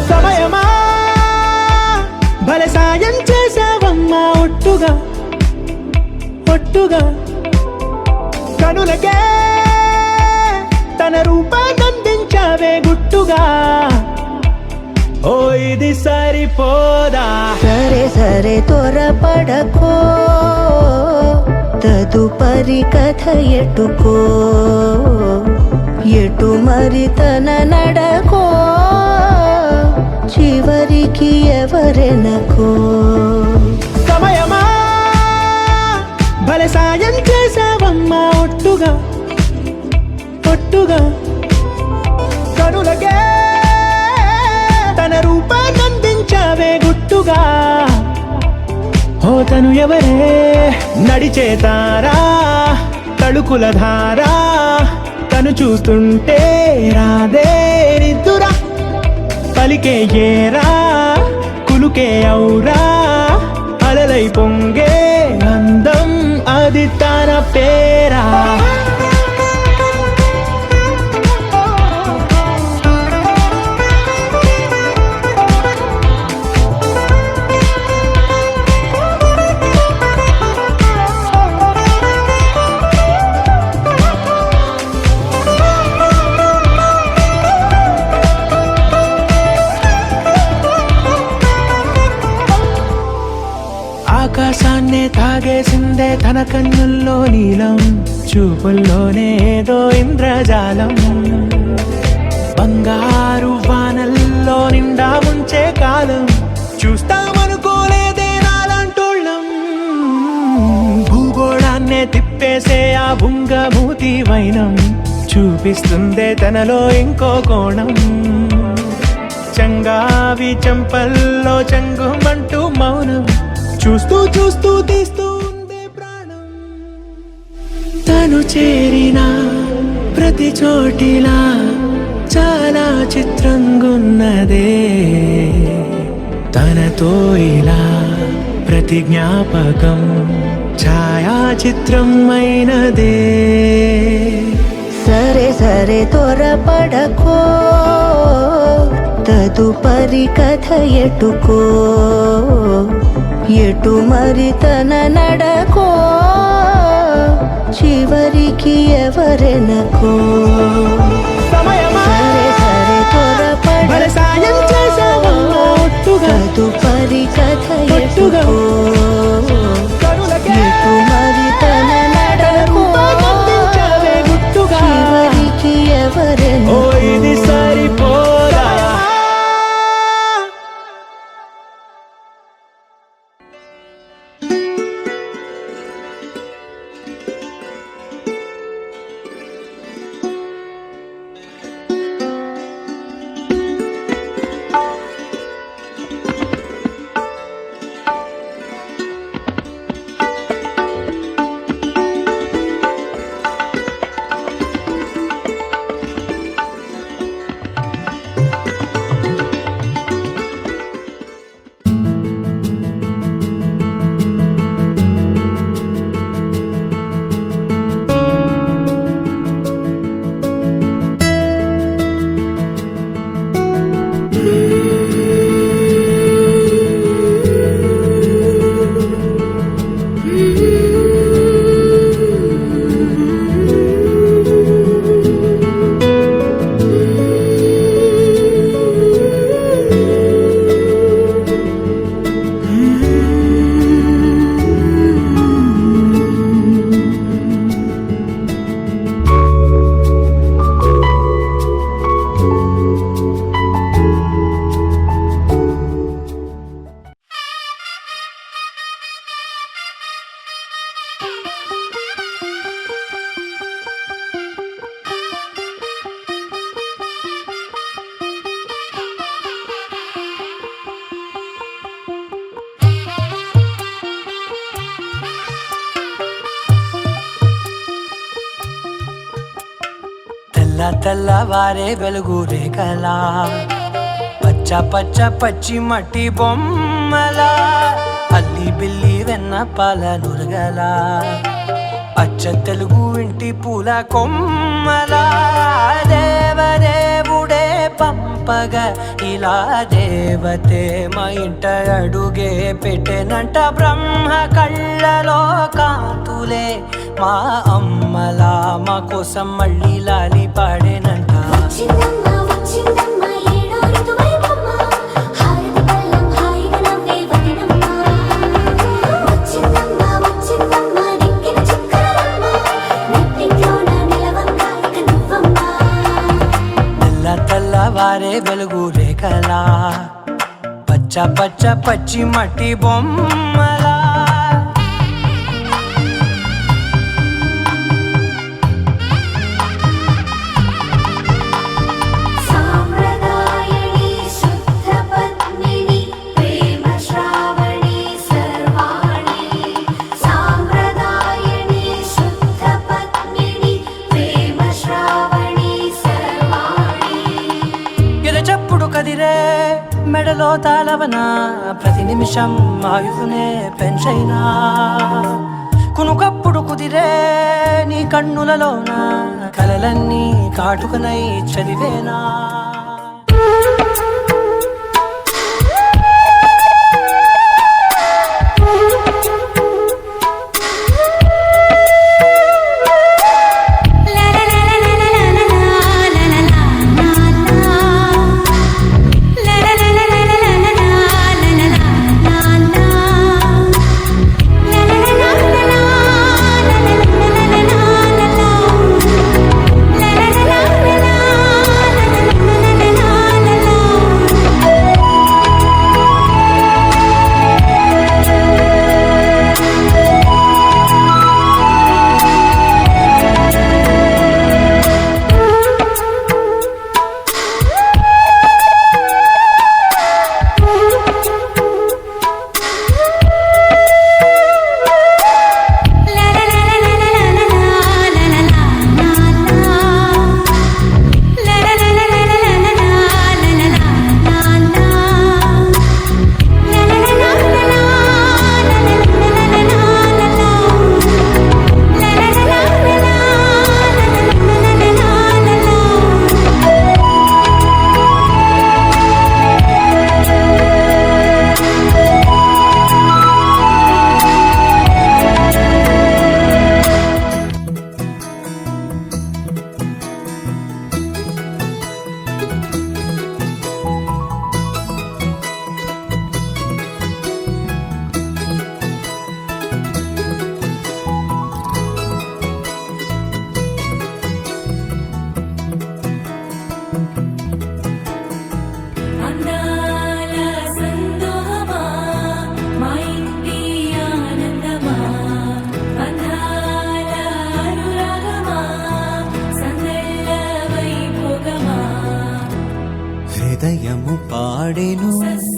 సమయమా భలే సాయం చేసావమ్మా ఒట్టుగా ఒట్టుగా కనులకే తన రూపాన్నందించావే గుట్టుగా ఓ ఇది సరిపోదా సరే సరే త్వరపడకో తదుపరి కథ ఎటుకో ఎటు మరి తన నడకో చివరికి ఎవరెనకో సమయమా భలే సాయం చేసావమ్మా ఒట్టుగా ఒట్టుగా కనులకే తన రూపాన్నందించావే గుట్టుగా ఓ తను ఎవరే నడిచే తారా తళుకుల ధారా తను చూస్తుంటే రాదే నిద్దురా పలికే ఏరా కులుకే ఔరా అలలై పొంగే అందం అది తన పేరా ఆకాశాన్నే తాగేసిందే తన కన్నుల్లో నీలం చూపుల్లోనే ఏదో ఇంద్రజాలం బంగారు వానల్లో నిండా ఉంచే కాలం చూస్తామనుకోలేదే నాలాంటోళ్ళం భూగోళాన్నే తిప్పేసే ఆ బుంగమూతి వైనం చూపిస్తుందే తనలో ఇంకో కోణం చంగావి చంపల్లో చంగుమంటూ మౌనం చూస్తూ చూస్తూ తీస్తూ ఉందే ప్రాణం తను చేరిన ప్రతి చోటిలా చాలా చిత్రంగున్నదే తనతో ఇలా ప్రతి జ్ఞాపకం ఛాయాచిత్రం అయినదే సరే సరే త్వరపడకో తదుపరి కథ ఎటుకో ఎటు మరి తన నడకో చివరికి ఎవరెనకో సరే సరే త్వరపడకో సాయం చేసావమ్మా ఒట్టుగా తదుపరి కథ ఎటుకో ఎటు మరి తన నడకో చివరికి ఎవరెనకో ఇది సరిపోదా తెల్లవారే వెలుగు రేఖలా పచ్చ పచ్చ పచ్చి మట్టి బొమ్మలా అల్లి బిల్లి వెన్న పాల నురగలా అచ్చ తెలుగు ఇంటి పూల కొమ్మలా దేవదేవుడే పంపగా ఇలా దేవతే మా ఇంట అడుగే పెట్టెనంట బ్రహ్మ కళ్ళలో కాంతులే మా అమ్మలా మా కోసం మళ్ళీ లాలి పాడేనంట వచ్చిందమ్మ వచ్చిందమ్మ ఏడో ఋతువైవమ్మ హారతి పళ్ళం హాయిగా నవ్వే వదినమ్మ వచ్చిందమ్మ వచ్చిందమ్మ దిక్కిన చుక్కలమ్మ నెట్టింట్లోన నిలవంగా ఇక నువ్వమ్మ తెల్ల తెల్లవారే వెలుగు రేఖలా పచ్చ పచ్చ పచ్చి మట్టి బొమ్మలా సాంప్రదాయని శుద్ధ పద్మిని ప్రేమ శ్రావణి సర్వాణి సాంప్రదాయని శుద్ధ పద్మిని ప్రేమ శ్రావణి సర్వాణి ఎరచప్పుడు కదిరే మెడలో తాళవన ప్రతి నిమిషం ఆయుధునే పెంచైనా కునుకప్పుడు కుదిరే నీ కన్నులలోన కలలన్నీ కాటుకనై చదివేనా అందాల సందోహమా మా ఇంటి ఆనందమా అందాల అనురాగమా సందళ్ళ వైభోగమా హృదయము పాడెను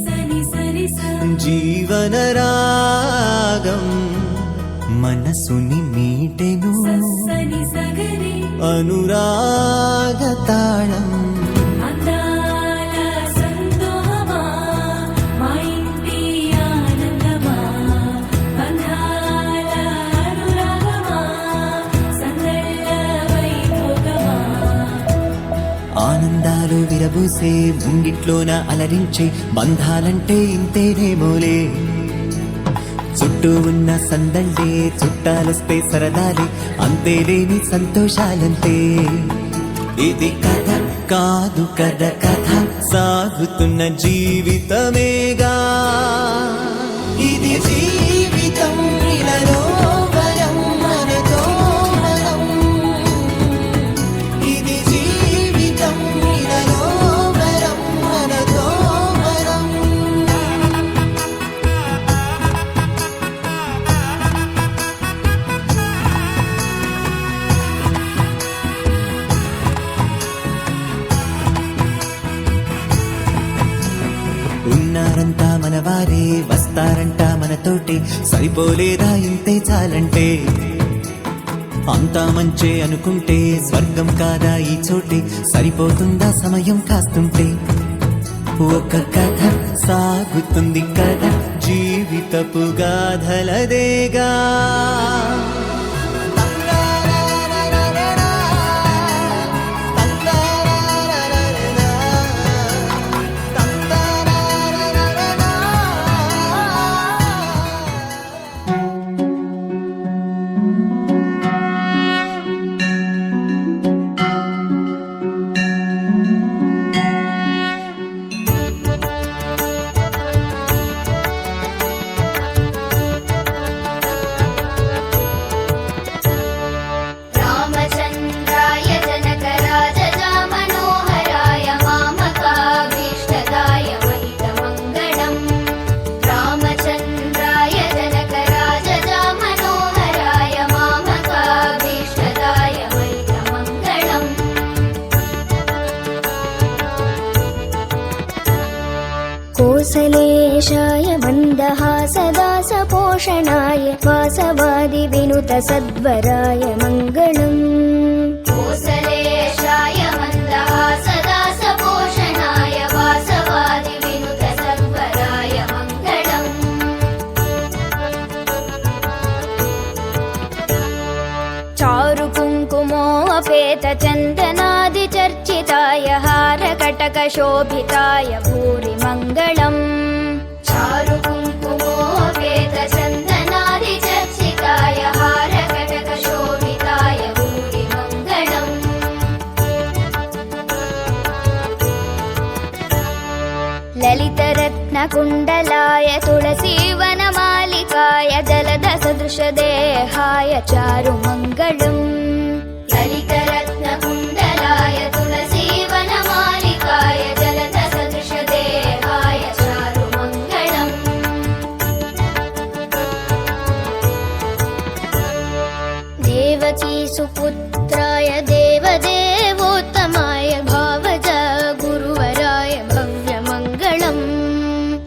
సని సరి జీవన రాగం మనసుని మీటెను సని సగరి అనురాగ తాళం అందాల సందోహమా మా ఇంటి ఆనందమా అందాల అనురాగమా సందళ్ళ వైభోగమా ఆనందాలు విరబూసే ముంగిట్లోన అలరించే బంధాలంటే ఇంతేనేమోలే చుట్టూ ఉన్న సందళ్ళే చుట్టాలొస్తే సరదాలే అంతేలేని సంతోషాలంతే ఇది కథ కాదు కథ కథ సాగుతున్న జీవితమేగా ఇది జీవితం ఇలలో వరం మనతో వరం ఇది జీవితం ఇలలో వరం మనతో వరం ఉన్నారంతా మనవారే వస్తారంట మనతోటి సరిపోలేదా ఇంతే చాలంటే అంతా మంచే అనుకుంటే స్వర్గం కాదా ఈ చోటే సరిపోతుందా సమయం కాస్తుంటే ఒక కథ సాగుతుంది కథ జీవితపు గాథలదేగా रामचन्द्राय जनकराजजामनोहराय मामकाभीष्टदाय महितमङ्गलम् रामचन्द्राय जनकराजजामनोहराय मामकाभीष्टदाय महितमङ्गलम् कोसलेशाय मन्दहासदासपोषणाय वासवादिविनुतसद्वराय मङ्गलम् कोसलेशाय मन्दहासदासपोषणाय वासवादिविनुतसद्वराय मङ्गलम् चारुकुङ्कुमोऽपेतचन्दनादिचर्चिताय हारकटकशोभिताय भूरि मङ्गलम् चारुकुङ्कुमोऽपेतचन्दनादिचर्चिताय हारकटकशोभिताय भूरि मङ्गलम् ललितरत्नकुण्डलाय तुलसीवनमालिकाय जलदसदृशदेहाय चारुमङ्गलम् ललितरत्नकुण्डलाय तुलसीवनमालिकाय जलदसदृशदेहाय चारुमङ्गलम् देवकीसुपुत्राय देवदेवोत्तमाय भावज गुरुवराय भव्यमङ्गलम्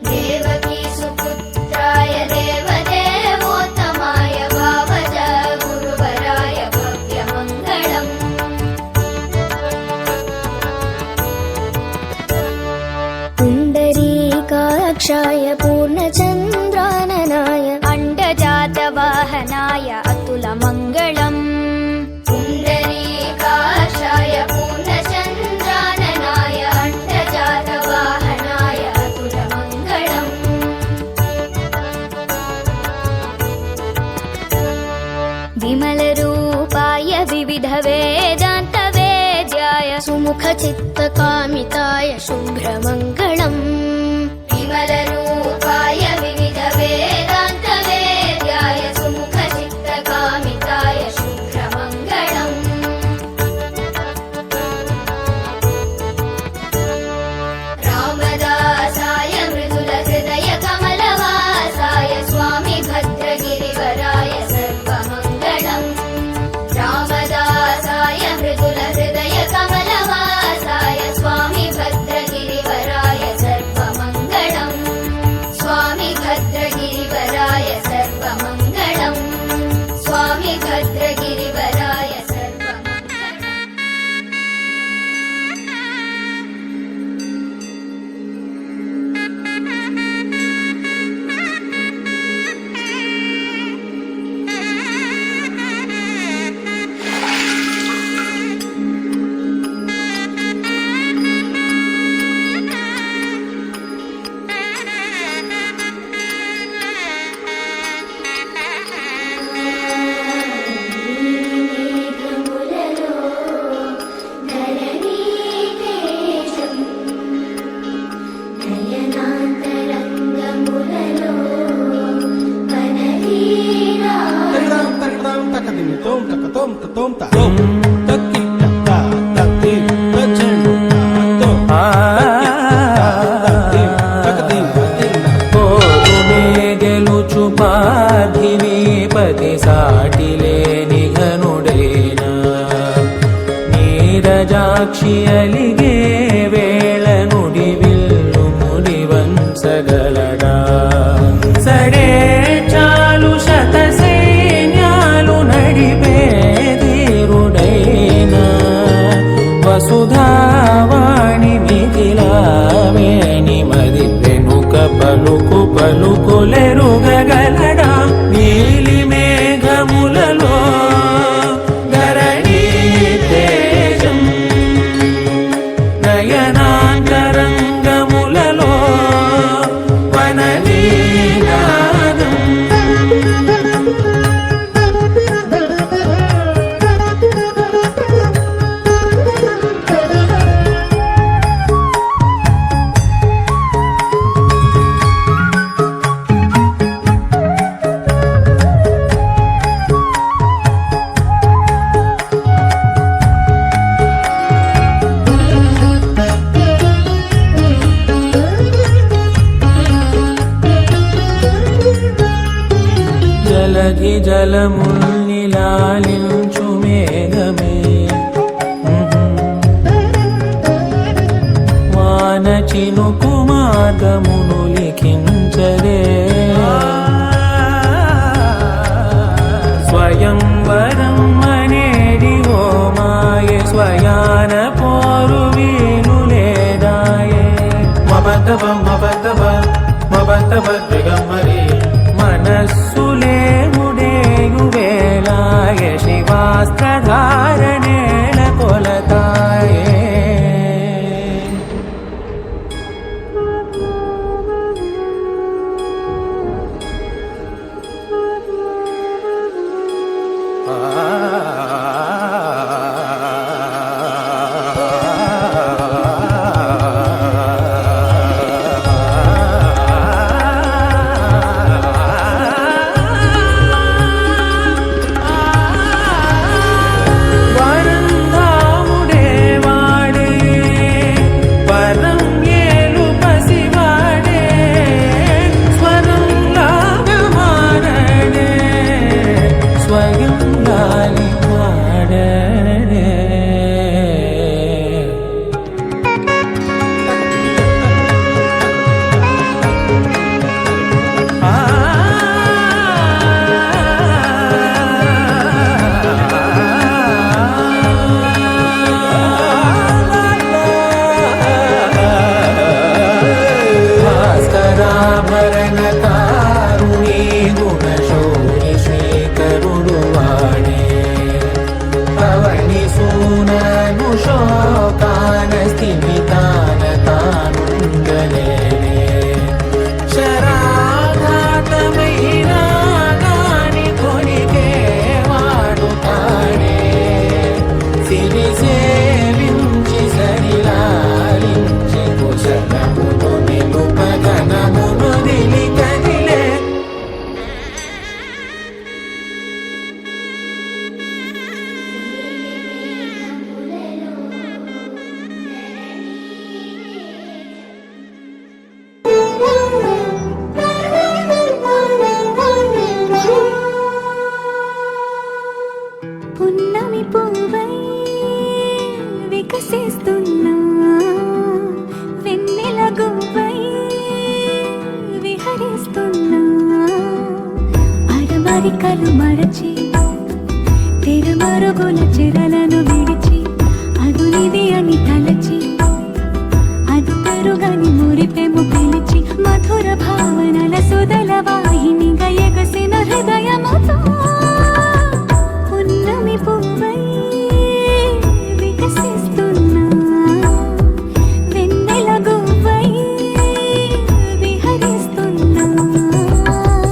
देवकीसुपुत्राय देवदेवोत्तमाय भावज गुरुवराय भव्यमङ्गलम् पुण्डरीकाक्षाय पूर्णचन्द्राननाय अण्डजातवाहनाय अतुलमङ्गलम् पुण्डरीकाक्षाय पूर्णचन्द्राननाय अण्डजातवाहनाय अतुलमङ्गलम् विमलरूपाय विविधवेदान्तवेद्याय सुमुखचित्तकामिताय शुभ्रमङ्गलम् विमलरूपाय विविधवेदान्तवेद्याय सुमुखचित्तकामिताय शुभ्रमङ्गलम् रामदासाय मृदुलहृदय कमलवासाय स्वामी भद्रगिरिवराय सर्वमङ्गलम् रामदासाय मृदुलहृदय कमलवासाय स्वामी भद्रगिरिवराय सर्वमङ्गलम् स्वामी भद्रगिरिवराय सर्वमङ्गलम् स्वामी भद्रगिरिवराय सर्वमङ्गलम् పతి సాటిలే నిఘనుడేన నీరజాక్షి అలిగే వేళ నుడి విల్లు ముడివంచగలడా సడే చాలు శత సైన్యాలు నడిపే ధీరుడైన వసుధావాణి మిథిలావేణి పలుకు పలుకులెరుగగలడా నీలి మేఘములలో ధరణీ తేజం నయనాంతరంగములలో వననీనాదం జలధి జలముల్నిలాలించు మేఘమే వాన చినుకు మార్గమును లిఖించదే స్వయంవరం అనేది ఓ మాయే స్వయాన పోరు వీలు లేదాయే మబద్దబ మబద్దబ మబద్దబ దిగమ్మరి మనస్సులే ముడేయు వేలాయ శివాస్త్రధారణేల కొలతాయే పున్నమి పువ్వై వికసిస్తున్నా వెన్నెల గువ్వై విహరిస్తున్నా అరమరికలు మరచి తెరమరుగుల చెరలను విడిచి అదునిది అని తలచి అది పెరుగని మురిపెము పిలిచి మధుర భావనల సుదల వాహినిగా ఎగసిన హృదయముతో పున్నమి పువ్వై వికసిస్తున్నా వెన్నెల గువ్వై విహరిస్తున్నా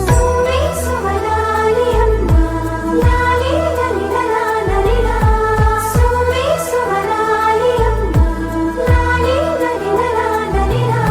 సువి సువనాలి అమ్మా లాలి లలిలా లలిలా సువి సువనాలి అమ్మా లాలి లలిలా లలిలా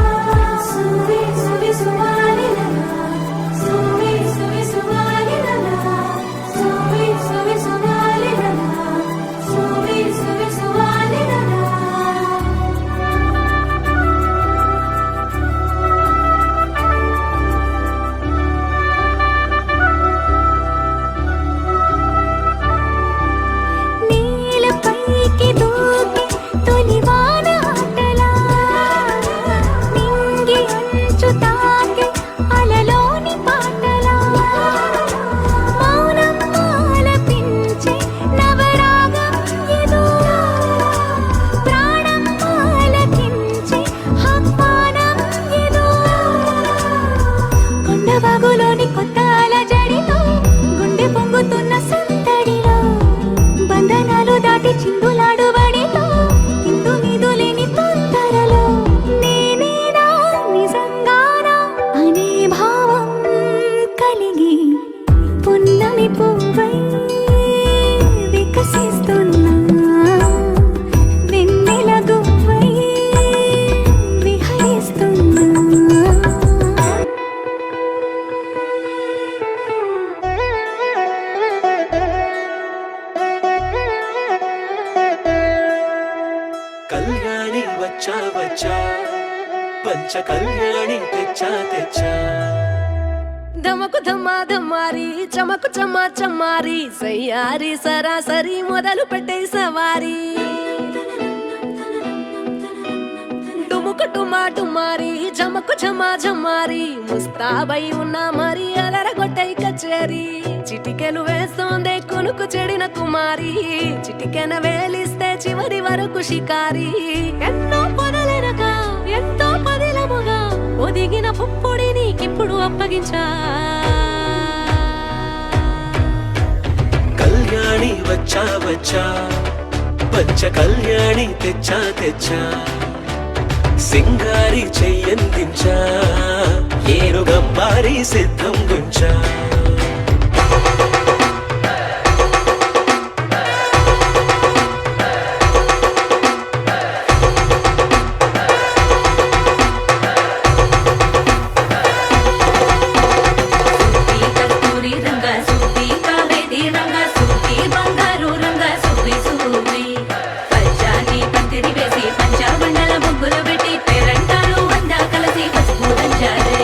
వాగులోని కొత్త అలజడిలో గుండె పొంగుతున్న సందడిలో బంధనాలు దాటి చిందులాడు బడిలో ఇందు మీదు లేని తొందరలో నేనేనా నిజంగానా అనే భావం కలిగి పున్నమి పువ్వై వికసిస్తున్నా వెన్నెల గువ్వై విహరిస్తున్నా కళ్యాణి వచ్చా వచ్చా పంచ కళ్యాణి తెచ్చా తెచ్చా ధమకు ధమ్మా ధమ్మారి చమకు చమ్మా చమ్మారి సయ్యారి సరాసరి మొదలు పెట్టే సవారి డుముకు టుమా టుమారి జమకు ఝమా ఝమారి ముస్తాబై ఉన్నా మరి అలరగొట్టై కచేరి చిటికెలు వేస్తోందే కొనుకు చెడిన కుమారి చిటికెన వేలిస్తే చివరి వరకు షికారి ఎన్నో పొదలెనగా ఎంతో పదిలముగా ఒదిగిన పుప్పొడి నీకిప్పుడు అప్పగించా కళ్యాణి వచ్చా వచ్చా పంచ కళ్యాణి తెచ్చా తెచ్చా సింగారి చెయ్యందించా ఏనుగంబారి సిద్ధం గుంచా కస్తూరి రంగ సుబ్బి కావేరి రంగ సుబ్బి బంగారు రంగ సుబ్బి సుబ్బి పంచాని పంతిరి వేసి పంచాబండల ముగ్గులు పెట్టి పేరంటారు అందా కలిసి పసుపు దంచారే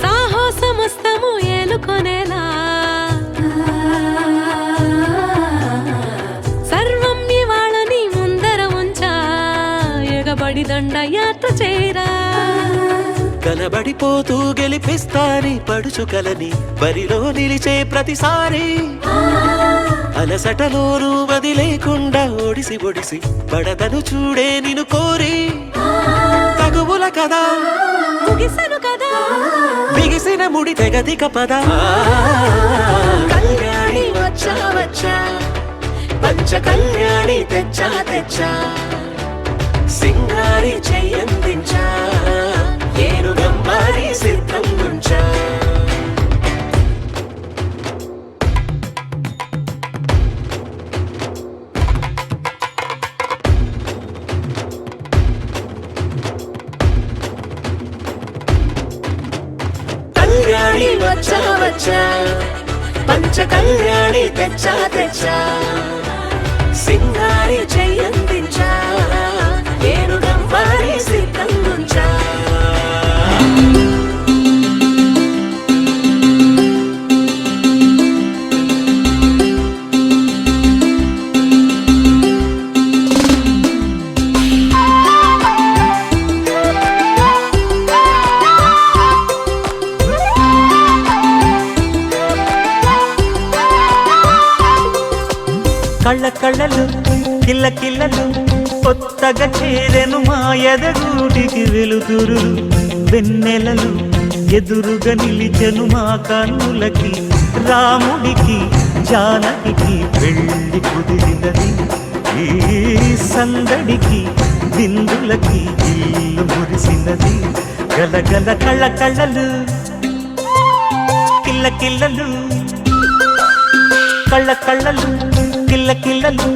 సాహసమస్తము ఏలుకొనేలా సర్వం ఇవాళని ముందర ఉంచా ఎగబడి దండయాత్ర చేరా కలబడిపోతూ గెలిపిస్తాని పడుచుకలని బరిలో నిలిచే ప్రతిసారి అలసటలోనూ వదిలేకుండా ఒడిసి ఒడిసి పడతను చూడే నిన్ను కోరి తగువుల కదా ముగిసెను కదా బిగిసిన ముడి తెగదిక పద కళ్యాణి వచ్చా వచ్చా పంచ కళ్యాణి తెచ్చా తెచ్చా సింగారి చెయ్యందించా ఏనుగంబారి సిద్ధం గుంచా కళ్యాణి వచ్చా వచ్చా పంచ కళ్యాణి తెచ్చా తెచ్చా సింగారి చెయ్యందించా ఏనుగంబారి సిద్ధం గుంచా కళ్ళ కళ్ళలు కిల్ల కిల్లలు కొత్తగా చేరెను మా ఎదగూటికి వెలుతురు వెన్నెలలు ఎదురుగా నిలిచెను మా కన్నులకి రాముడికి జానకి పెళ్లి కుదిరినది ఈ సందడికి బిందులకి ఇల్లు మురిసినది గలగల కళ్ళ కళ్ళలు కిల్ల కిల్లలు కళ్ళ కళ్ళలు కిల్ల కిల్లలు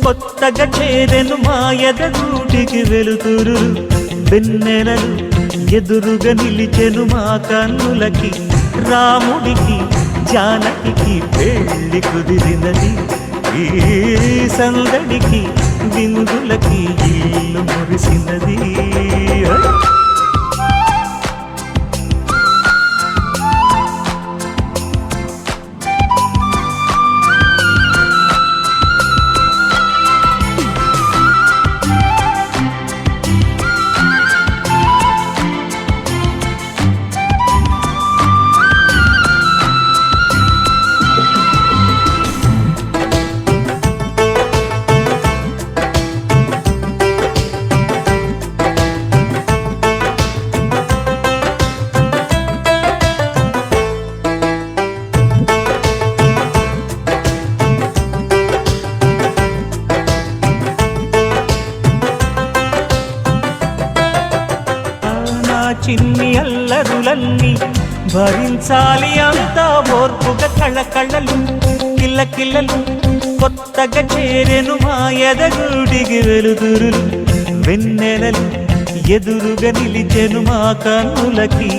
కొత్తగా చేరెను మా ఎదగూటికి వెలుతురు వెన్నెలలు ఎదురుగా నిలిచెను మా కన్నులకి రాముడికి జానకి పెళ్లి కుదిరినది ఈ సందడికి బిందులకి ఇల్లు మురిసినది చిన్ని అల్లరులన్నీ భరించాలి అంతా ఓర్పుగా కళ్ళకళ్ళలు కిల్లకిల్లలు కొత్తగా చేరెను మా ఎదగుడికి వెలుతురులు వెన్నెలలు ఎదురుగా నిలిచెను మా కన్నులకి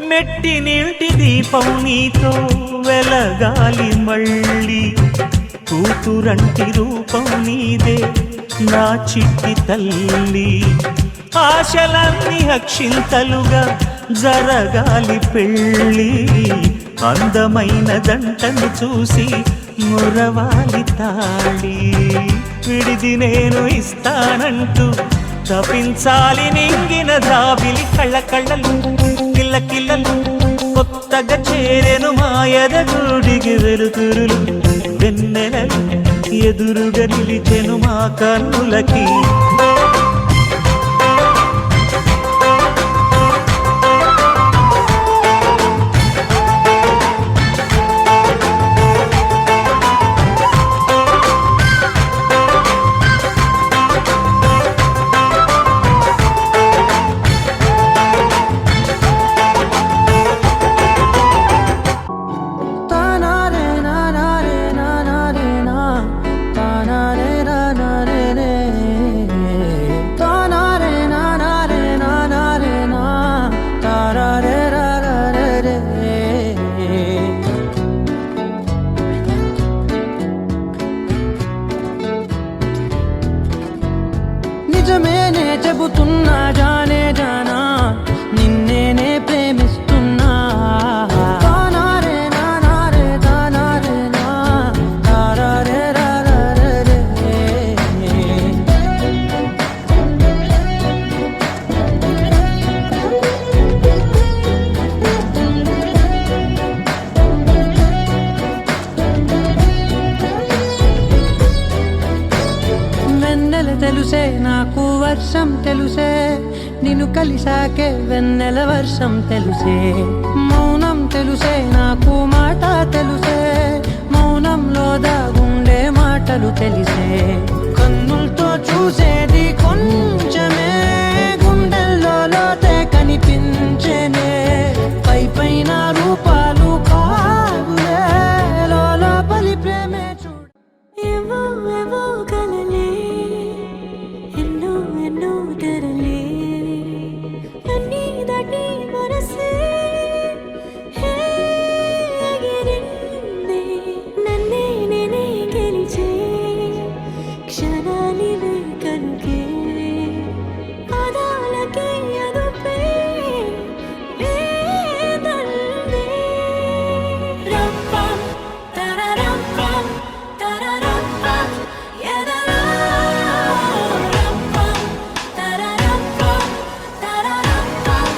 మెట్టినింటి దీపం నీతో వెలగాలి మళ్ళీ కూతురంటి రూపం నీదే నా చిట్టి తల్లి ఆశలన్నీ అక్షింతలుగా జరగాలి పెళ్ళి అందమైన దంటను చూసి మురవాలి తాళి విడిది నేను ఇస్తానంటూ తపించాలి నింగిన దాబిలి కళ్ళకళ్ళలు కిల్లకిల్లలు కొత్తగా చేరెను మా ఎదగుడికి వెలుతురులు వెన్నెలలు ఎదురుగా నిలిచెను మా కన్నులకి నిజమేనే చెబుతున్నా జానే జానా నిన్నేనే ప్రేమిస్తున్నా తానారే నానారే తానారే నా తారారే రారారే వెన్నెల తెలుసే నాకు వర్షం తెలుసే నిన్ను కలిసాకే వెన్నెల వర్షం తెలుసే మౌనం తెలుసే నాకు మాట తెలుసే మౌనంలో దాగుండే మాటలు తెలిసే కన్నులతో చూసేది కొంచెమే గుండెల్లో లోతే కనిపించేనే పై పైన రూపాలు కావులే లోపలి ప్రేమే చూడు ఏవో ఏవో కలలే ఎన్నో ఎన్నో తెరలే అన్నీ దాటి మనసే హే ఎగిరిందే నన్నే నేనే గెలిచే క్షణాలివే కనుకే పాదాలకి అదుపే లేదందే రంపం తరరంపం తరరంపం ఎదలో రంపం తరరంపం తరరంపం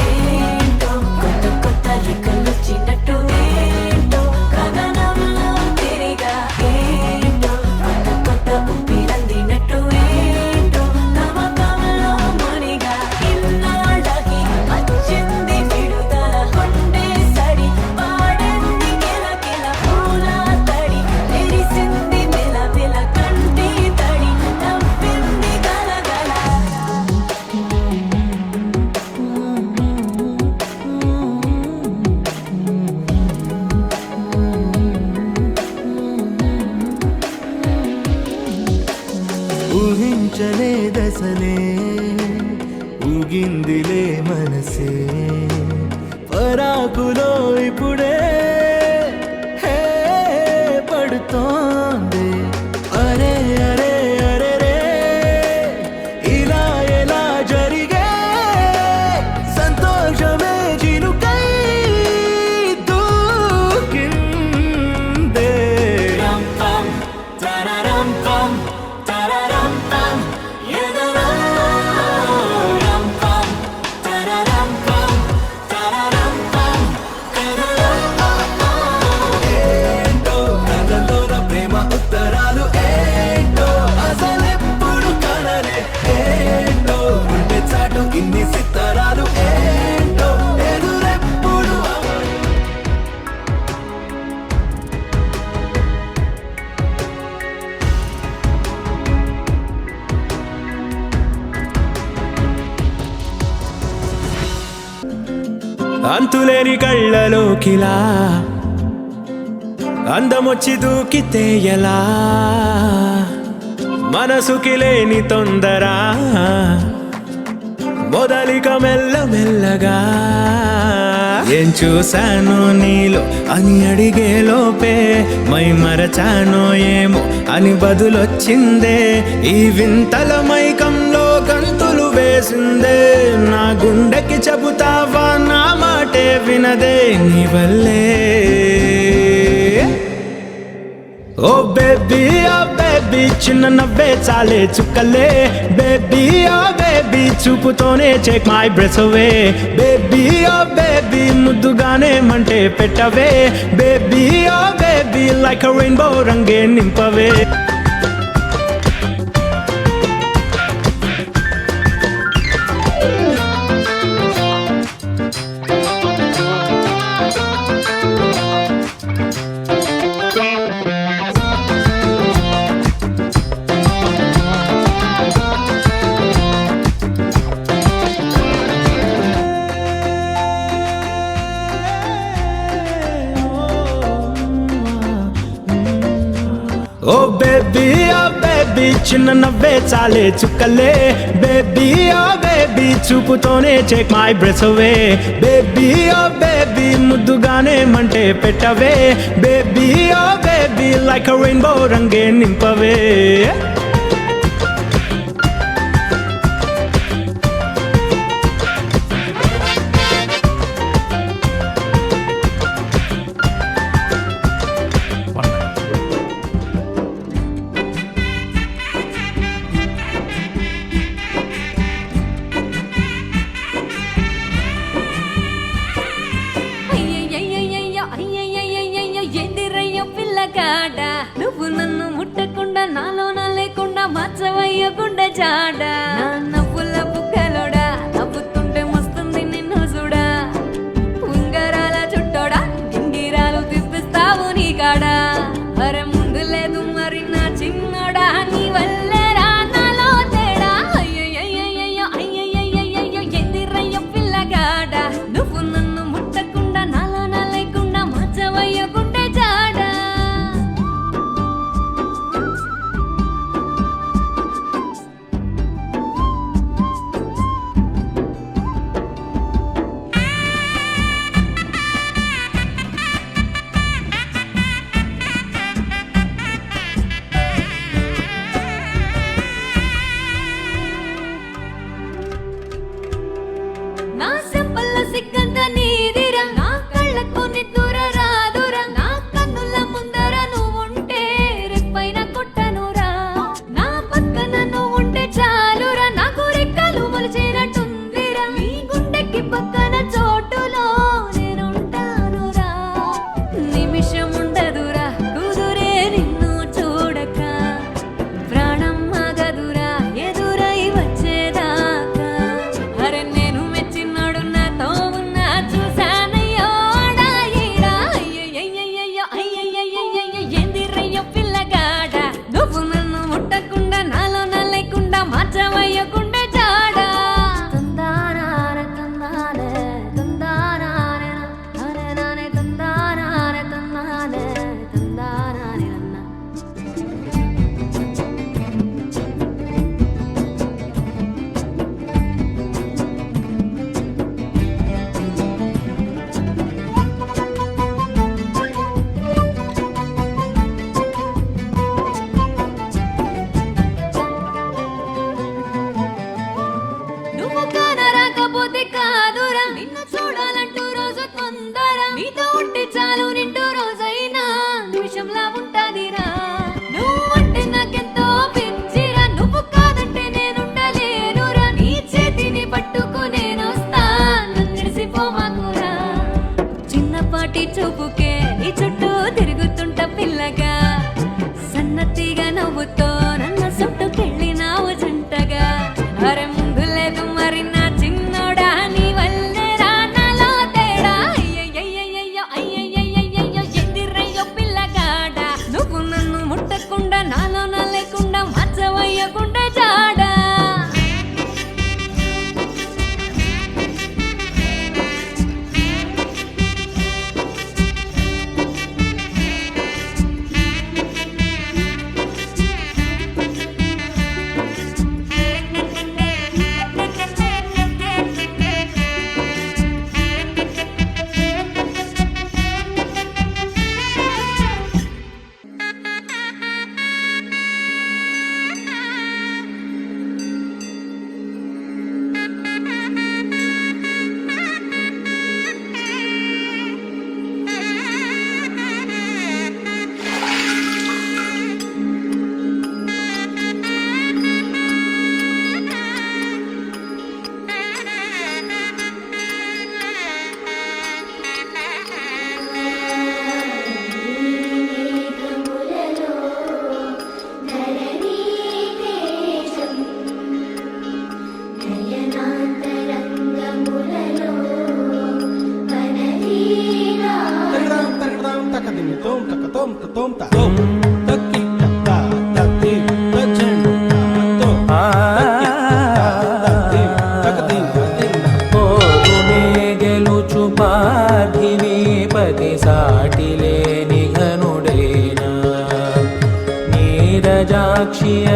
ఏంటో కొత్త కొత్త రికలొచ్చినట్టు ఏంటో గగనంలో తిరిగా ఏంటో కొత్త కొత్త ఊపిరందినట్టు ఏంటో నమ్మకంలో మునిగా ఇన్నాళ్ళకి వచ్చింది విడుదల కొండే సడి పాడింది కిలకిల పూల తడి మెరిసింది మెలమెల కంటి తడి నవ్వింది గలగల ఊహించలేదసలే ఊగిందిలే మనసే పరాకులో ఇప్పుడే హే పడుతోంది అరే అరే అరే రే ఇలా ఎలా అంతులేని కళ్ళలోకిలా అందమొచ్చి దూకితే ఎలా మనసుకి లేని తొందర మొదలిక మెల్లమెల్లగా ఏం చూశాను నీలో అని అడిగే లోపే మై మరచానో ఏమో అని బదులొచ్చిందే ఈ వింతల మైకంలో గంతులు వేసిందే నా గుండెకి చెబుతావా నా మాటే వినదే నీ వల్లే ఓ బేబీ చిన్న నవ్వే చాలే చుక్కలే బేబీ ఓ బేబీ చూపుతోనే చెక్ మై బ్రెస్ అవే బేబీ ఓ బేబీ ముద్దుగానే మంటే పెట్టవే baby oh baby like a rainbow రంగే నింపవే ఓ బేబీ చిన్న నవ్వే చాలే చుక్కలే బేబీ ఓ బేబీ చూపుతోనే చెక్ మై బ్రెస్ అవే బేబీ ఓ బేబీ ముద్దుగానే మంటే పెట్టవే baby oh baby like a rainbow రంగే నింపవే ఎందిరయ్య పిల్లగాడ నువ్వు నన్ను ముట్టకుండా నాలోన లేకుండా మచ్చవయ్యకుండా జాడ నా నవ్వుల బుగ్గలోడా నవ్వుతుంటే మస్తుంది నిన్ను చూడా ఉంగరాల చుట్టోడా గింగిరాలు తిప్పిస్తావు నీ కాడా అరే ముందు లేదు మరి నా చిన్నోడా నీ వల్లే రా నాలో తేడా అయ్యయ్యయ్యయ్యో ఎందిరయ్య పిల్లగాడ నువ్వు నన్ను ముట్టకుండా నాలోన లేకుండా మచ్చవయ్యకుండా జాడా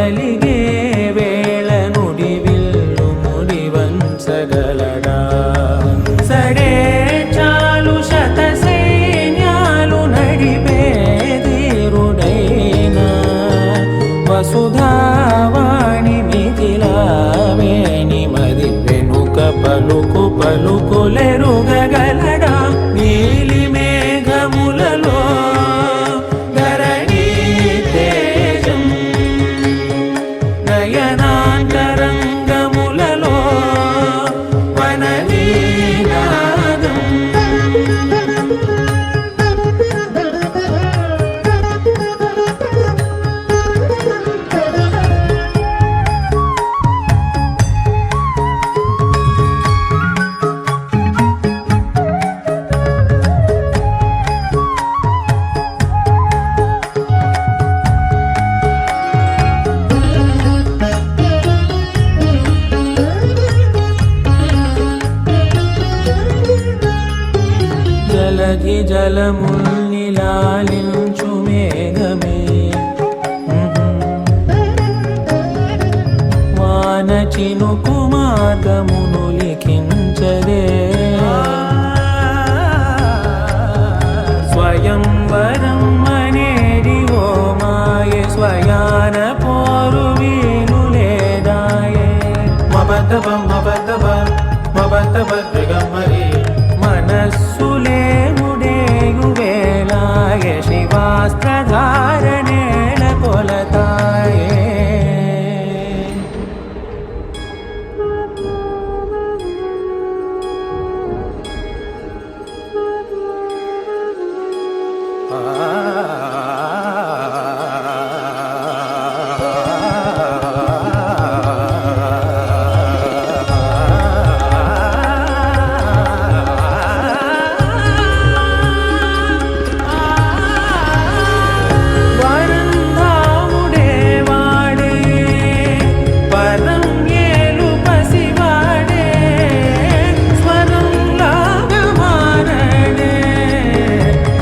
అలిగే వేళ నుడి విల్లు ముడి వంచగలడా సడే చాలు శత సైన్యాలు నడిపే ధీరుడైనా వసుధావాణి మిథిలావేణి మది వెనుక పలుకు పలుకులెరుగగలడా నీలి మేఘములలో ధరణి తేజం నయనాంతరంగములలో వననీనాదం జలధి జలముల్ని లాలించు మేఘమే వాన చినుకు మార్గమును లిఖించదే స్వయంవరం అనేది ఓ మాయ స్వయాన పోరు వీలు లేదాయే మబద్దబం మబద్దబం మబద్దబద్రిగమ్మరి మనస్సులే ముడేయు వేలాయ శివాస్త్రధారణేల కొలతాయే వరంధాముడే వాడే పరం ఏలు పసివాడే స్వరం లాగా మారడే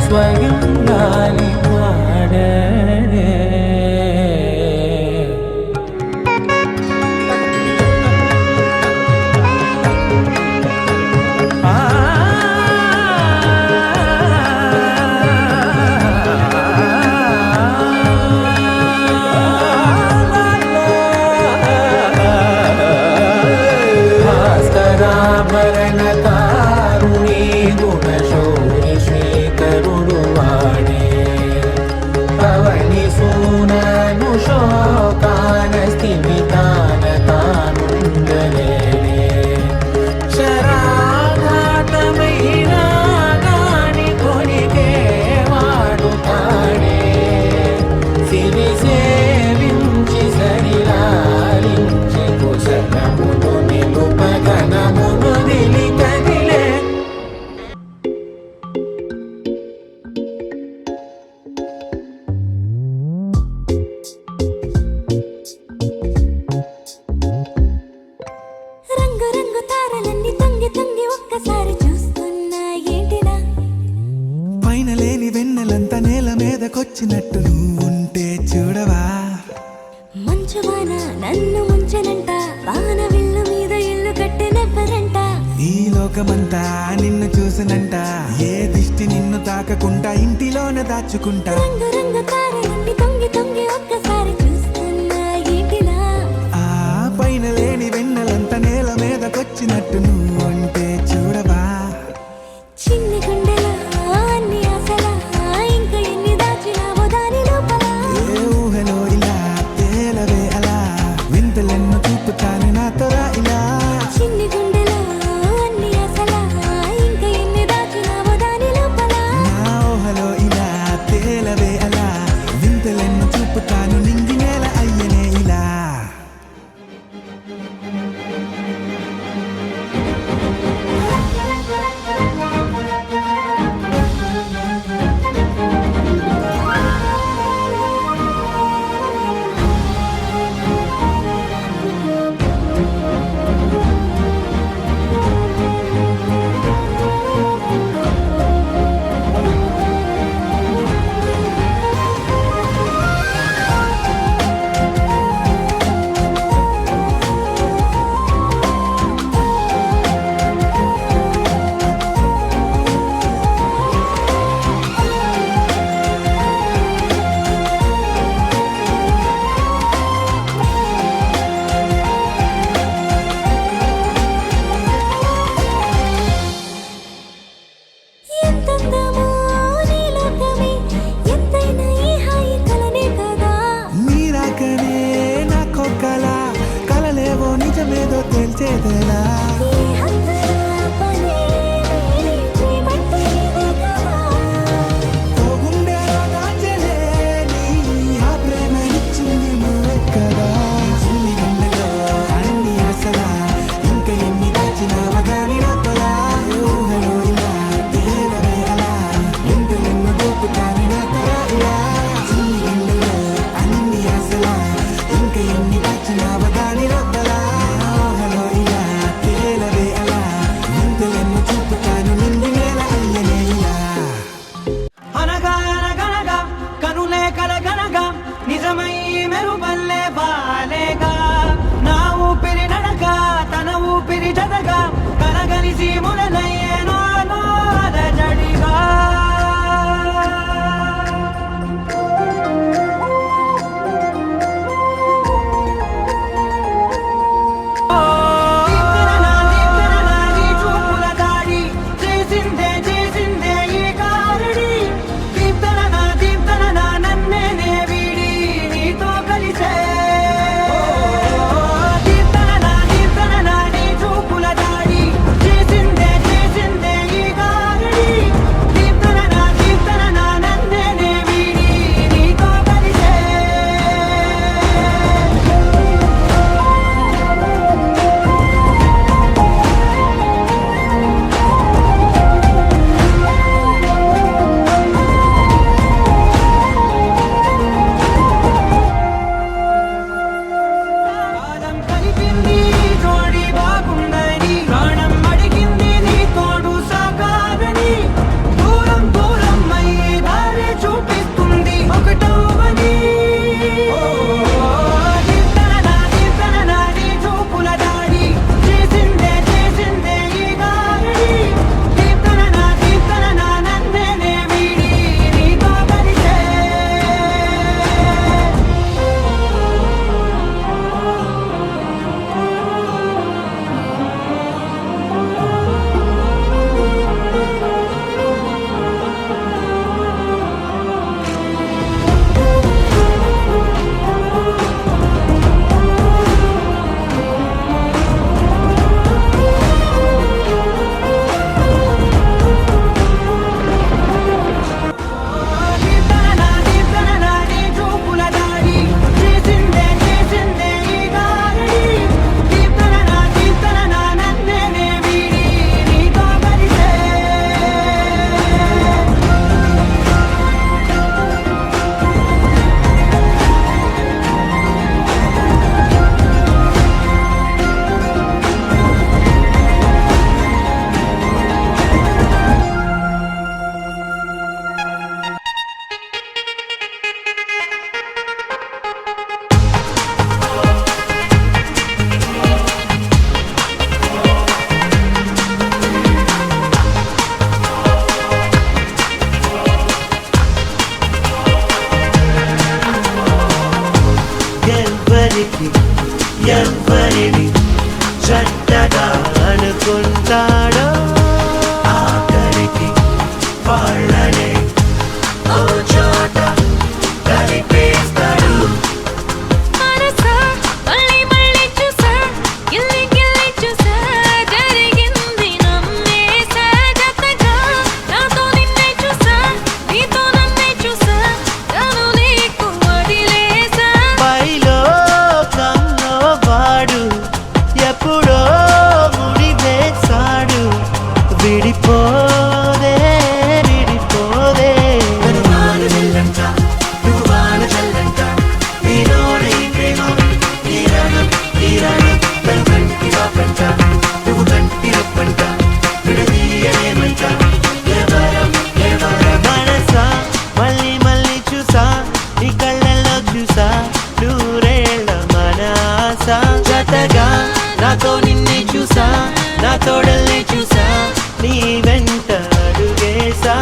స్వయం లాలి వాడడే భాస్కరాభరణ కారుణీ గుణశౌరి శ్రీకరుడు వాడే పవని సూనను శోకాన స్థిమితాన తానుండలేనే శరాఘాతమైన గాని కొనికే వాడుతాడే సిరి సేవించి సరిలాలించి కుశలమును నిలుపగనమును దిలి కదిలే రంగు రంగు తారలన్నీ తొంగి తొంగి ఒక్కసారి చూస్తున్నా ఏంటినా పైన లేని వెన్నెలంతా నేల మీదకొచ్చినట్టు నువ్వుంటే చూడవా మంచువాన నన్ను ముంచనంట వాన విల్లు మీద ఇల్లు కట్టినెవ్వరంట ఈ లోకమంతా నిన్ను చూసనంట ఏ దిష్టి నిన్ను తాకకుండా ఇంటిలోనే దాచుకుంటా రంగు రంగు తారలన్నీ తొంగి తొంగి ఒక్కసారి చూస్తున్నా ఏంటినా ఆ పైన లేని వెన్నెలంతా నేల మీదకొచ్చినట్టు నువ్వుంటే చూడవా చిన్ని గుండెలో అన్ని ఆశలా ఇంకా ఎన్ని దాచినావో దాని లోపల ఏ ఊహలో ఇలా తేలవే అలా వింతలెన్నో చూపుతాను నాతో రా ఇలా చిన్ని గుండెలో అన్ని ఆశలా ఇంకా ఎన్ని దాచినావో దాని లోపల నా ఊహలో ఇలా తేలవే అలా వింతలెన్నో చూపుతాను నింగి నేల అయ్యనే ఇలా ఎన్ని తెచ్చినావ దాని రొద్దలా హలో ఇలా తేలవే అలా వింతలెన్ను చూపుతాను నిండి నేల అయ్యనే ఇలా అనగా అనగనగా కనులే కలగనగా నిజమై మెరుపల్లే బాలేగా నా ఊపిరి నడక తన ఊపిరి జతగా కలగలిసి మురలయ్యేనో అలజడిగా ఎవ్వరిని చెడ్డగా అనుకుంటాడో ఆఖరికి వాళ్ళనే ఓ చోట కలిపేస్తాడు. మనసా మళ్ళీ మళ్ళీ చూసా గిల్లి గిల్లి చూసా జరిగింది నమ్మేసా జతగా నాతో నిన్నే చూసా నీతో నన్నే చూసా తను నీకు వదిలేసా పైలో కన్నో వాడు ఎప్పుడో ముడివేశాడు విడిపోదే విడిపోదే వాన చెల్లంట నువ్వు వాన చెల్లంట నీలోనే ప్రేమ తీరడం తీరడం తను కంటిగా పంట నువ్వు కంటిలో పంట విడదీయలేమంట ఎవరం ఎవరం మనసా మళ్ళీ మళ్ళీ చూసా నీ కళ్ళల్లో చూసా నూరేళ్ళ మన ఆశ జతగా నాతో నిన్నే చూసా నా తోడల్నే చూసా నీ వెంట అడుగేసా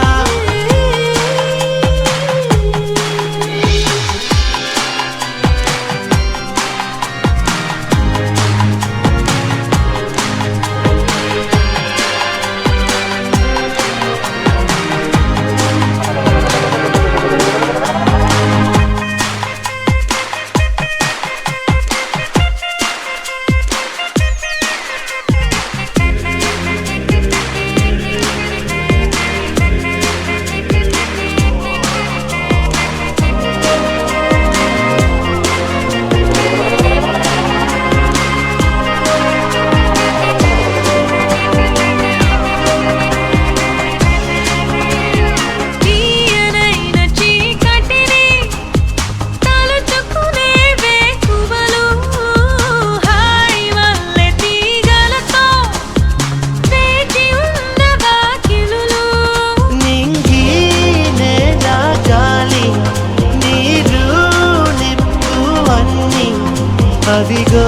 అదిగో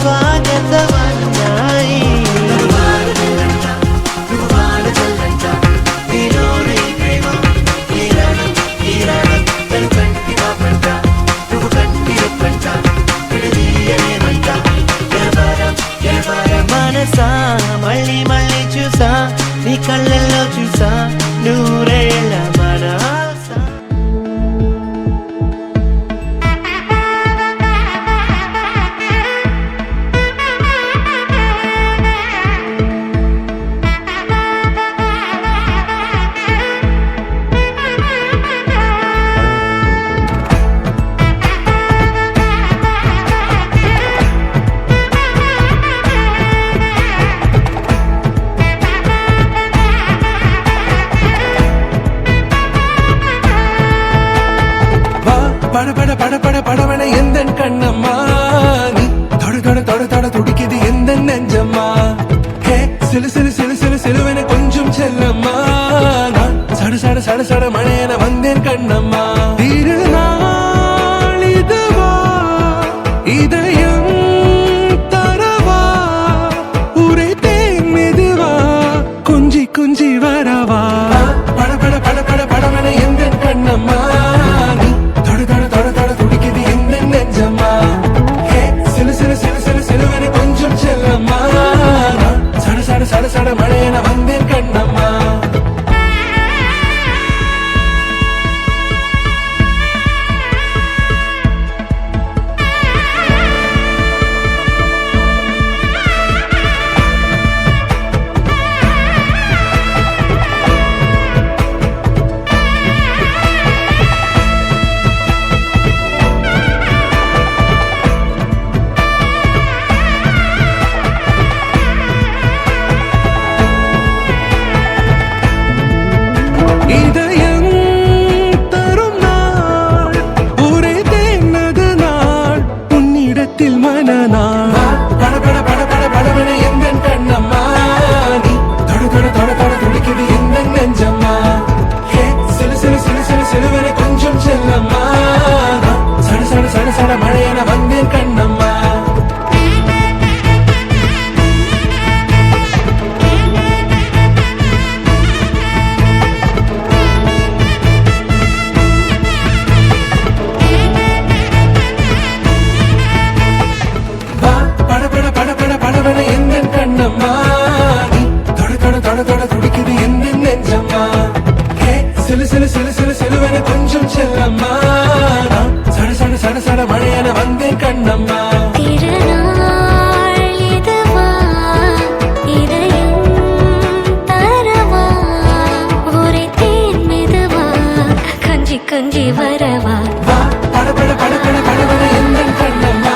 స్వాగతమన్నాయి మనసా మళ్ళీ మళ్ళీ చూసా నీ కళ్ళల్లో చూసా నూరేళ్ళ మన ఆశ படபட எந்தன் கண்ணம்மா நீ தொட தொட தொட தொட துடிக்குது எந்தன் நெஞ்சம்மா ஹே சிலு சிலு சிலு சிலு சிலுவென கொஞ்சம் செல்லம்மா நான் சட சட சட சட மழையென வந்தேன் கண்ணம்மா திருநாள் இதுவா இதயம் தரவா உரைத்தேன் மெதுவா குஞ்சி குஞ்சி வரவா படபட படபட படவென எந்தன் கண்ணம்மா சட சட மழையென வந்தேன் கண்ணம்மா மழையென வந்தேன் கண்ணம்மா படபட படபட படபட எந்தன் கண்ணம்மா நீ தொட தொட தொட தொட துடிக்குது எந்தன் நெஞ்சம்மா ஹே சிலு சிலு சிலு சிலு சிலுவென கொஞ்சம் செல்லம்மா சட சட சட சட மழையென வந்தேன் கண்ணம்மா திருநாள் இதுவா இதயம் தரவா உரைத்தேன் மெதுவா கஞ்சி கஞ்சி வரவா படபட படபட படபட எந்தன் கண்ணம்மா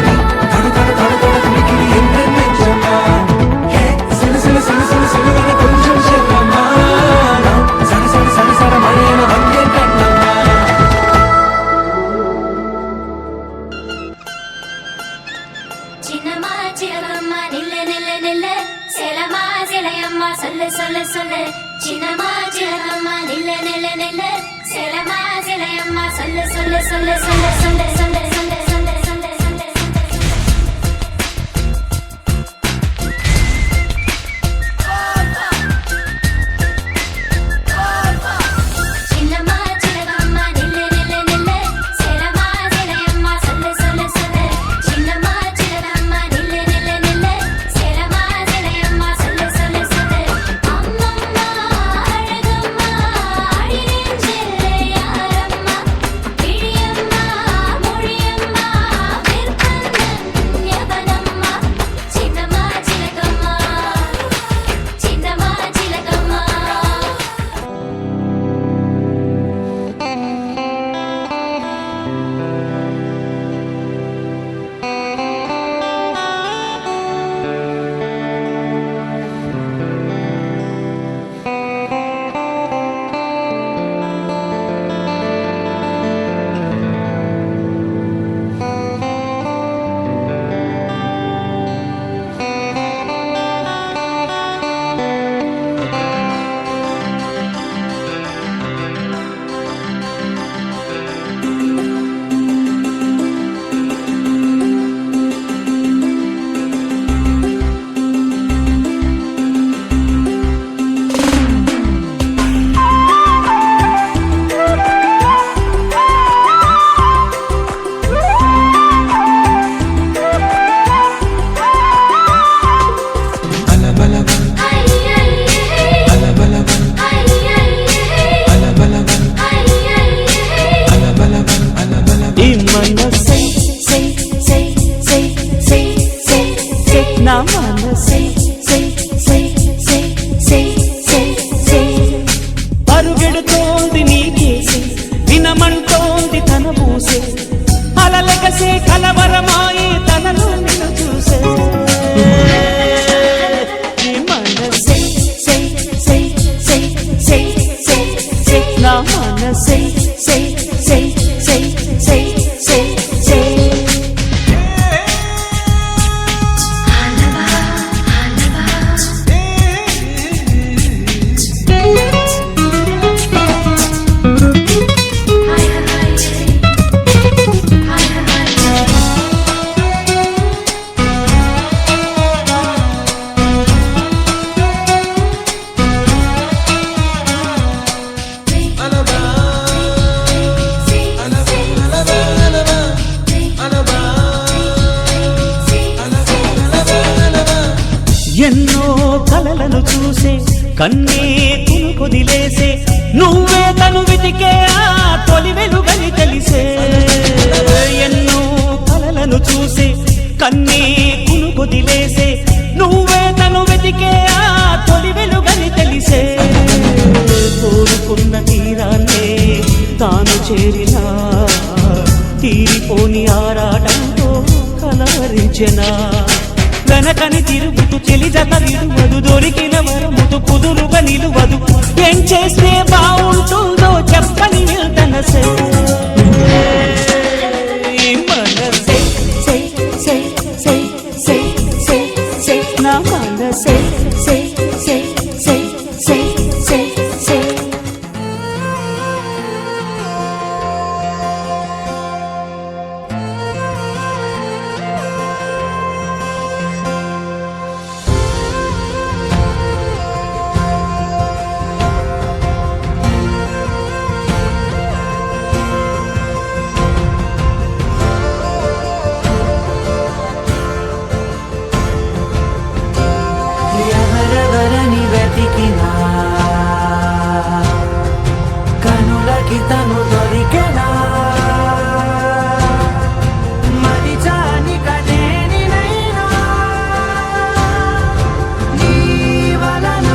நீ தொட தொட தொட தொட துடிக்குது எந்தன் நெஞ்சம்மா ஹே சிலு சிலு சிலு சிலு சிலுவென கொஞ்சம் செல்லம்மா சட சட சட சட மழையென வந்தேன் கண்ணம்மா சின்னம்மா சின்னம்மா நில்லு நில்லு நில்லு செலமா சிலையம்மா சொல்லு சொல்லு சொல்லு சின்னம்மா சின்னம்மா நில்லு நில்லு நில்லு செலமா சிலையம்மா சொல்லு சொல்லு சொல்லு சொல்லு சொல்லு சொல்லு சொல்லு சொல்லு சொல்லு சொல்லு சின்னம்மா சின்னம்மா நில்லு நில்லு நில்லு செலமா சிலையம்மா சொல்லு சொல்லு சொல்லு சின்னம்மா சின்னம்மா நில்லு நில்லு நில்லு செலமா சிலையம்மா சொல்லு சொல்லு சொல்லு அம்மம்மா அழகம்மா அடி நெஞ்சில் யாரம்மா கிழியம்மா மொழியம்மா మనసే సే సే సే సే సే సే పరుగెడుతోంది నీకేసే వినమంటోంది తన మూసే అలలెగసే కలవరమాయి తనలో నిన్ను చూసే మనసే సే సే సే సే సే సే నా మనసే సే సే సే సే సే సే ఎన్నో కలలను చూసే కన్నే కునుకొదిలేసే నువ్వే తను వెతికే ఆ తొలి వెలుగని తెలిసే ఎన్నో కలలను చూసే కన్నే కునుకొదిలేసే నువ్వే తను వెతికే ఆ తొలి వెలుగని తెలిసే కోరుకున్న తీరాన్నే తాను చేరినా తీరిపోని ఆరాటంతో కలవరించెనా వెనకని తిరుగుతూ చెలి జత విడువదు దొరికిన వరముతు కుదురుగా నిలువదు ఏం చేస్తే బాగుంటుందో చెప్పని వెళ్తనసే మనసే సే సే సే సే సే సే నా మనసే సే సే సే సే సే సే ఎవరెవరని వెతికినా కనులకి తను దొరికెనా మరిచాని కదేనినైనా నీ వలన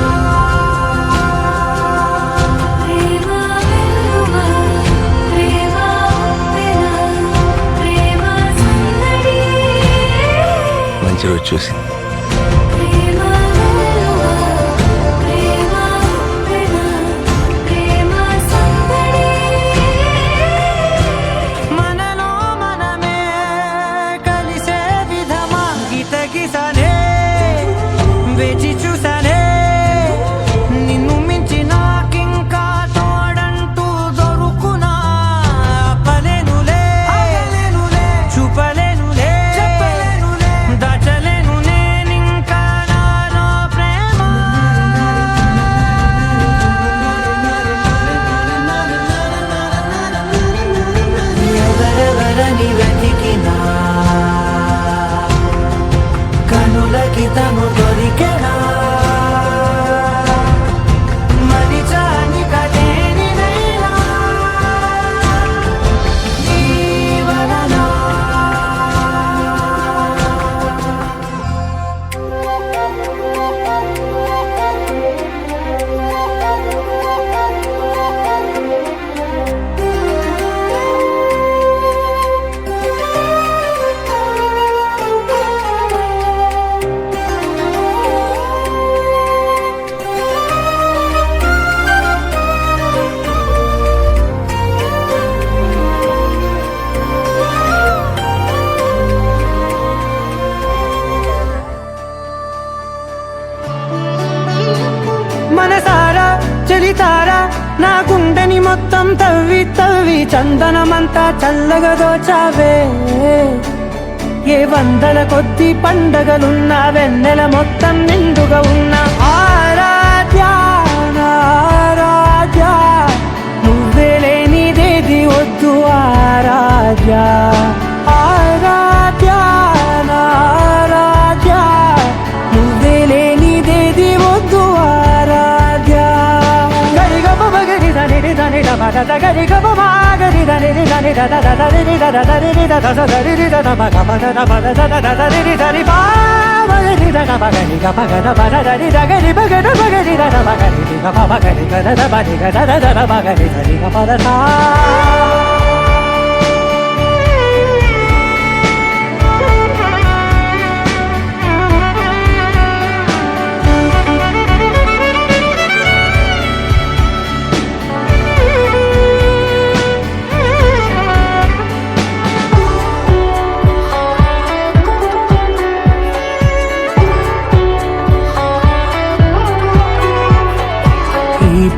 ప్రేమ వెలువా ప్రేమ ఉప్పెన ప్రేమ సందడి మంచి రోజు చూసి ప్రేమ వెలువా ప్రేమ ఉప్పెన ప్రేమ సందడి మనలో మనమే కలిసే విధమా గితగిసనే వేచి చూసనే నిన్ను మించి నాకింకా తోడంటూ దొరుకునా పలేనులే చూపలేనులే దాచలేను నేనింకా నాలో ప్రేమ ఎవరెవరని వెతికినా కనులకి తను దొరికెనా మరిచాని కదేనినైనా నీ వలన మనసారా చలితారా నా గుండెని మొత్తం తవ్వి తవ్వి చందనమంతా చల్లగా దోచావే ఏ వందల కొద్ది పండగలున్నా వెన్నెల మొత్తం నిండుగా ఉన్న ఆరాధ్యా నా ఆరాధ్యా నువ్వే లేనిదేది వద్దు ఆరాధ్యా ఆరాధ్యా నా ఆరాధ్యా నువ్వే లేనిదేది వద్దు ఆరాధ్యా గరిగమ బగరి దని దని దమద గరిగమ మాగరి దని దని దద దద దని దద దని దద దద దని దద మగ మద మద దద దద దని దని బా బగరి దగ బగరి గ బగద బగరి దగరి బగద బగరి దగ బగరి గ బగరి గద బగరి గద దద బగరి దరి గ పదసా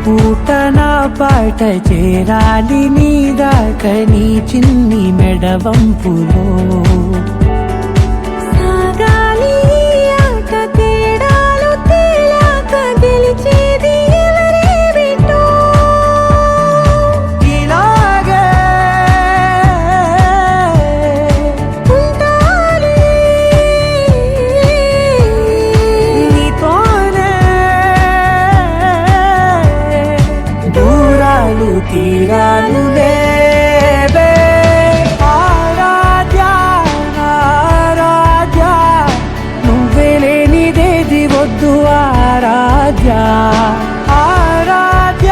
పూట నా పాట చేరాలి నీ దాకా నీ చిన్ని మెడవంపులో సాగాలి ఆట తేడాలు తేలాక గెలిచేది ఎవరేమిటో ఇలాగే ఉంటాలి నీతోనే దూరాలు తీరాలు లేవే ఆరాధ్య ఆరాధ్య నువ్వే లేనిదేది వద్దు ఆరాధ్య ఆరాధ్య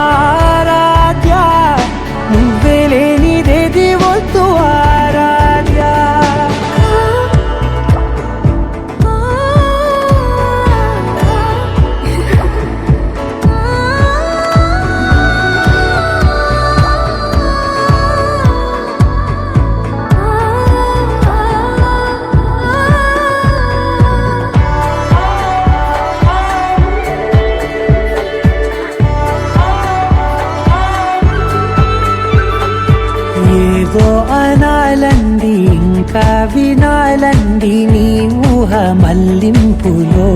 ఆరాధ్య నువ్వే లేనిదేది వద్దు ఆరాధ్య ఏదో అనాలండి ఇంకా వినాలండి నీ ఊహ మల్లింపులో